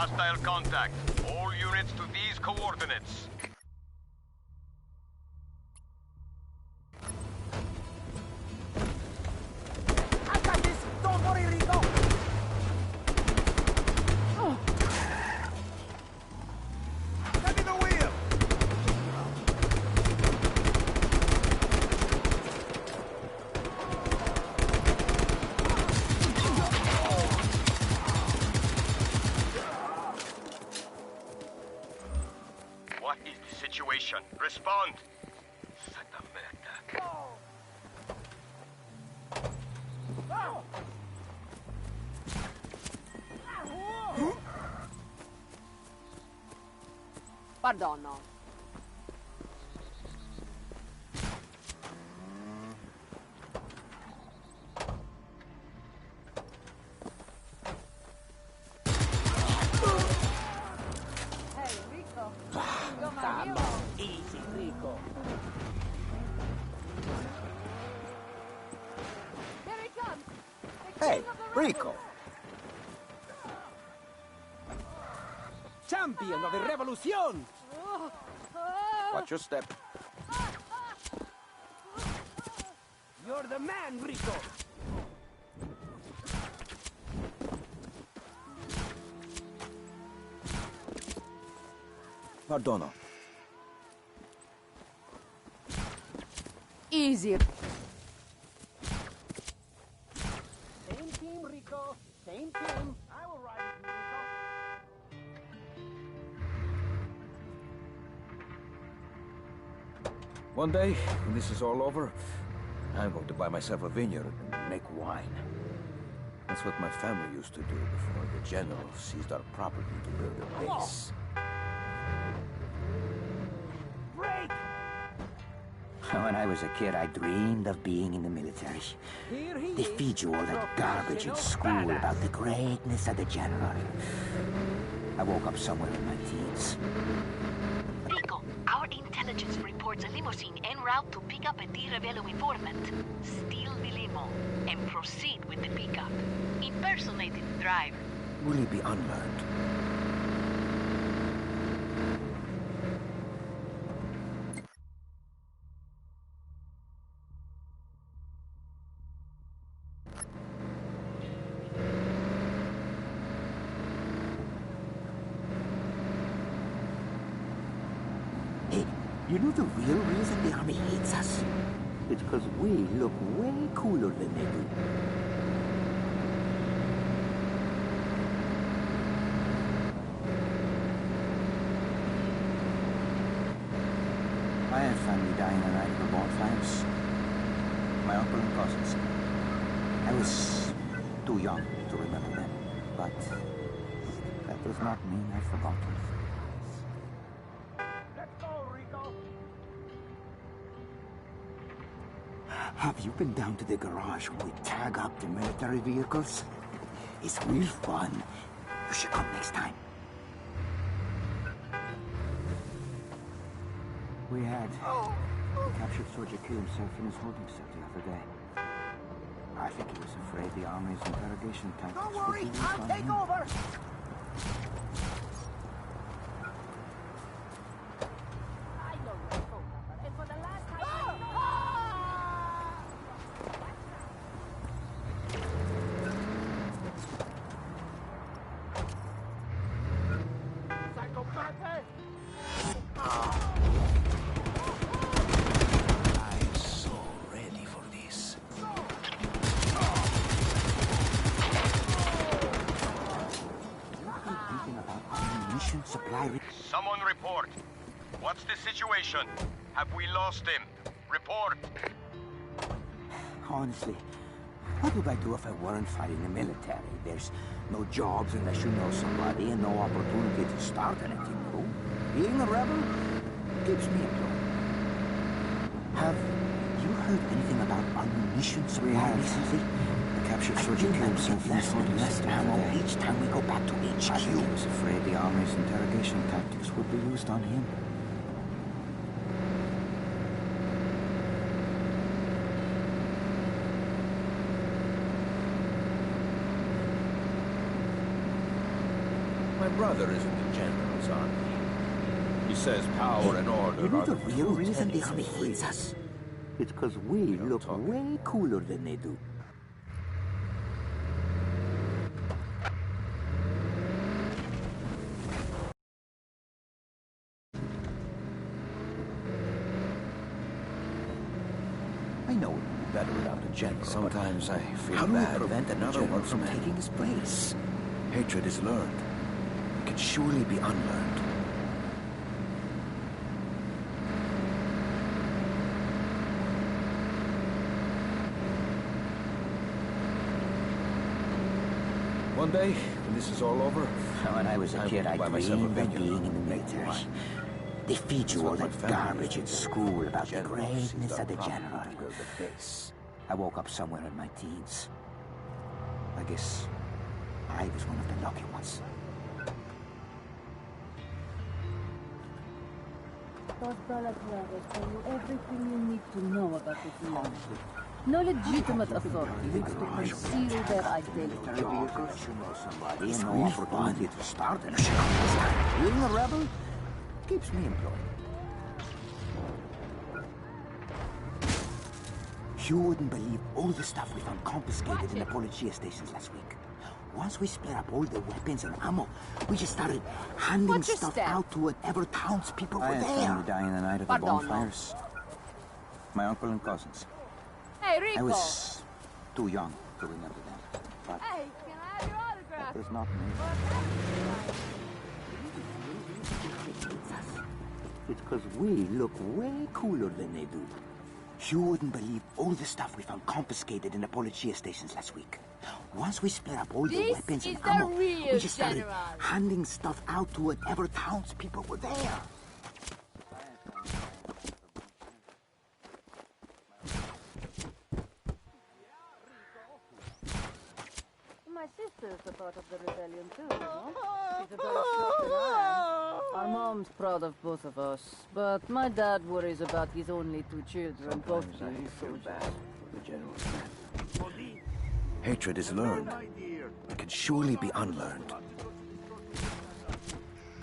Hostile contact. All units to these coordinates. I got this! Don't worry, Rico! Give me the wheel! What is the situation? Respond! Santa merda. Perdono. Hey, Rico. You're my hero. Easy, Rico. Here he comes. The Hey, king of the Rico! Champion of the revolution! Watch your step. You're the man, Rico! Perdono. Easy. Same team, Rico. Same team. I will ride with you, Rico. One day, when this is all over, I'm going to buy myself a vineyard and make wine. That's what my family used to do before the general seized our property to build a base. Break! When I was a kid, I dreamed of being in the military. Here he They is. feed you all that garbage in school about the greatness of the general. I woke up somewhere in my teens. Rico, our intelligence reports a limousine en route to pick up a Di Rebello informant. Steal the limo and proceed with the pickup. Impersonate the driver. Will he be unlearned? Hey, you know the real reason the army hates us? It's because we look way cooler than they do. I had family dying the night of the bonfires. My uncle and cousins. I was too young to remember them, but that does not mean I've forgotten. Let's go, Rico! Have you been down to the garage when we tag up the military vehicles? It's real fun. You should come next time. We had a captured soldier kill himself in his holding cell the other day. I think he was afraid the army's interrogation tactics Don't would worry, be used I'll on take him. over! I know your phone number, and for the last time, Psychopath! I'm so ready for this. Thinking about ammunition supply. Someone report. What's the situation? Have we lost him? Report. Honestly, what would I do if I weren't fighting the military? There's no jobs unless you know somebody and no opportunity to start anything new. Being a rebel keeps me employed. Have you heard anything about ammunition supply recently? The captured I soldier think killed I'm himself in his investing holding less cell the ammo other day. each time we go back to HQ. I think he was afraid the army's interrogation tactics would be used on him. My brother is in the General's army. He says power and order You know are the the real true reason the tenets army of hates freedom. us? It's because we look way cooler than they do. I know it would be better without the General. Sometimes I feel How do we bad prevent for the another one General's from men. taking his place? Hatred is learned. It can surely be unlearned. One day, when this is all over, When I was a kid, I buy myself a dreamed of vineyard. being in the military. They feed you all what my that family garbage at used to do. school about the General greatness seized of the our property general. to build a base. I woke up somewhere in my teens. I guess I was one of the lucky ones. Those balaclavas tell you everything you need to know about this land. No legitimate authority needs to conceal their identity. Jobs, you know somebody, and no opportunity to start an account. Being a rebel keeps me employed. You wouldn't believe all the stuff we found confiscated in the policia stations last week. Once we split up all the weapons and ammo, we just started handing Watch your stuff step. out to whatever townspeople were I had there. family dying the night of the Pardon. bonfires. My uncle and cousins. Hey, Rico! I was too young to remember them. But Hey, can I have your autograph? that was not me. It's because we look way cooler than they do. You wouldn't believe all the stuff we found confiscated in the policia stations last week. Once we split up all the This weapons and is the ammo, real we just started general. handing stuff out to whatever townspeople were there. My sister's a part of the rebellion too, you know? She's a better shot than I am. Our mom's proud of both of us, but my dad worries about his only two children, both being soldiers. The General's men. Hatred is learned. It can surely be unlearned.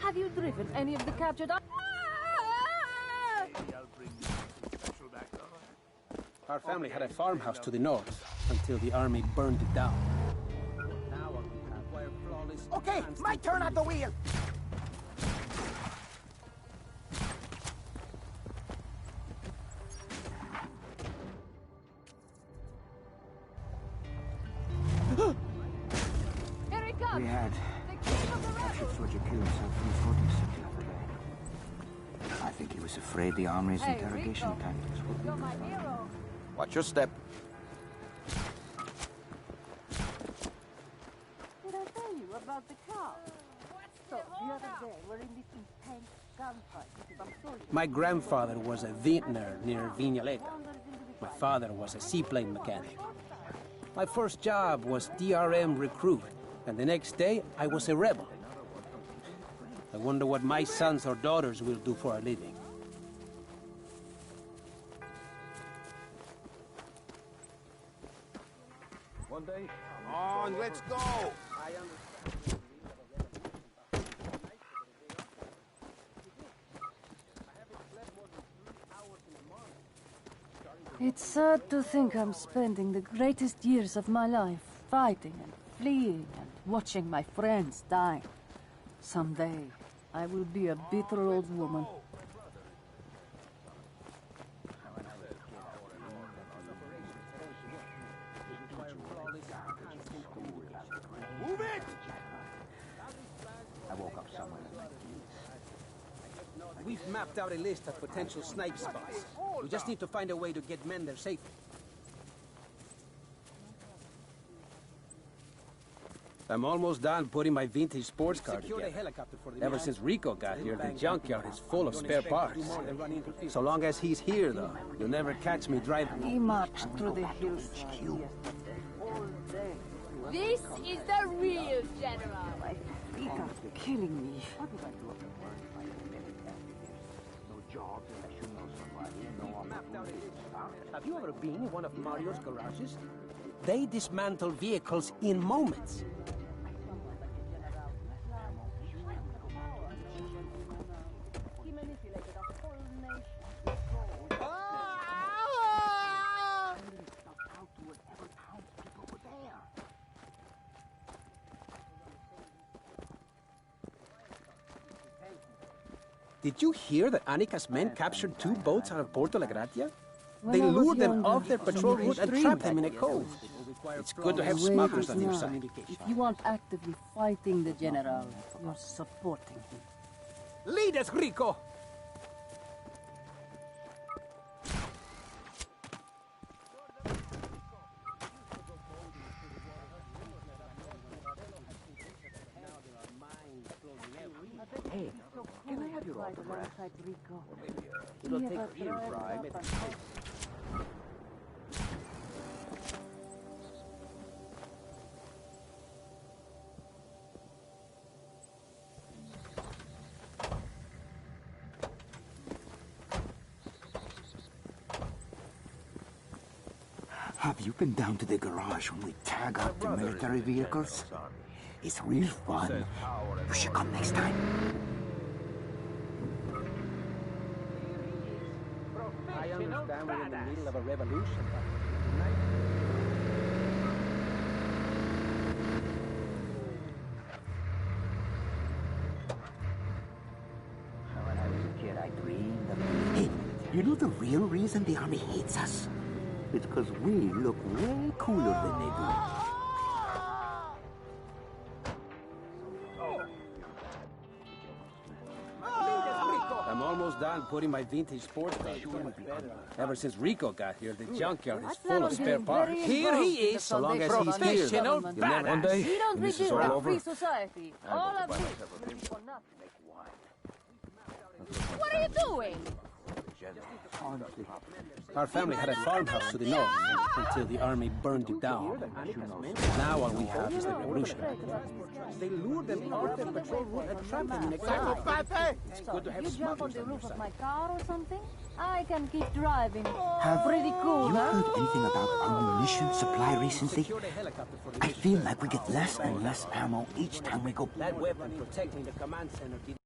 Have you driven any of the captured... Our family had a farmhouse to the north until the army burned it down. Now I can acquire flawless... Okay, my turn at the wheel. Here he comes! We had The king of the captured rebels! soldier kill himself in the sorting city the other day. I think he was afraid the army's Hey, interrogation Rico. tactics would be You're my hero! Watch your step. Did I tell you about the cow? So, the other day, we're in this intense gunfight with some soldiers. My grandfather was a vintner near Viñaleta. My father was a seaplane mechanic. My first job was DRM recruit, and the next day I was a rebel. I wonder what my sons or daughters will do for a living. One day, Come on, let's go! It's sad to think I'm spending the greatest years of my life fighting and fleeing and watching my friends die. Someday, I will be a bitter old woman. Move it! I woke up somewhere in my teens. We've mapped out a list of potential snipe spots. We just need to find a way to get men there safely. I'm almost done putting my vintage sports car together. Ever since Rico got here, the junkyard is full of spare parts. So long as he's here, though, you'll never catch me driving. He marched through the hills yesterday, all day. This is the real general. My feet are killing me. Have you ever been in one of Mario's garages? They dismantle vehicles in moments. Did you hear that Annika's men captured 2 boats out of Porto La Gratia? When They I was lured them younger, off their patrol route and trapped them in a cove. It's good to have The way smugglers is on your now. side. If you aren't actively fighting the general, you're supporting him. Lead us, Rico! Hey, can I have your autograph? Rico. It'll take real pride. Have you been down to the garage when we tag out the military vehicles? It's real fun. You should come next time. I understand we're in the middle of a revolution. When I was a kid, I dreamed of... Hey, you know the real reason the army hates us? It's because we look way cooler than they do. I'm almost done putting my vintage sports car together. Ever since Rico got here, the junkyard is full of spare parts. Here he is, so long as he's here. Professional badass. One day, We don't when this is rebuild all a over, free society. All of this will be for nothing. What are you doing? Our family had a farmhouse to the north until the army burned it down. Now all we have is the revolution. They lured them off their patrol route and trapped them in a cave. It's good to have You jump on smugglers the on your roof of side. my car or something? I can keep driving. Have Pretty cool, you huh? heard anything about ammunition supply recently? Secured a helicopter for the I feel like we get less and less ammo each time we go. That weapon protecting the command center did